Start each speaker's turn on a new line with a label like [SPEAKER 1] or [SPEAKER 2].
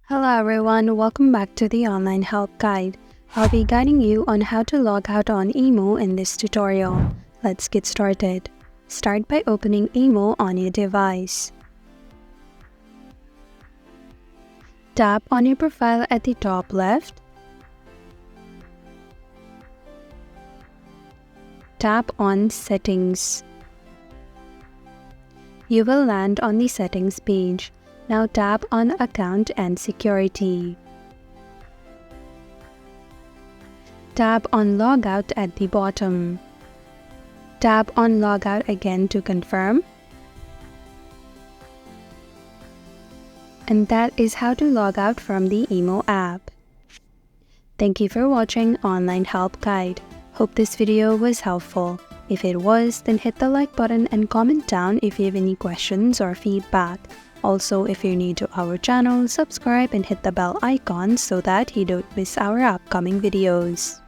[SPEAKER 1] Hello everyone, welcome back to the online help guide. I'll be guiding you on how to log out on Imo in this tutorial. Let's get started. Start by opening Imo on your device. Tap on your profile at the top left. Tap on Settings. You will land on the Settings page. Now tap on Account and Security. Tap on Logout at the bottom. Tap on Logout again to confirm. And that is how to log out from the Imo app. Thank you for watching Online Help Guide. Hope this video was helpful. If it was, then hit the like button and comment down if you have any questions or feedback. Also, if you're new to our channel, subscribe and hit the bell icon so that you don't miss our upcoming videos.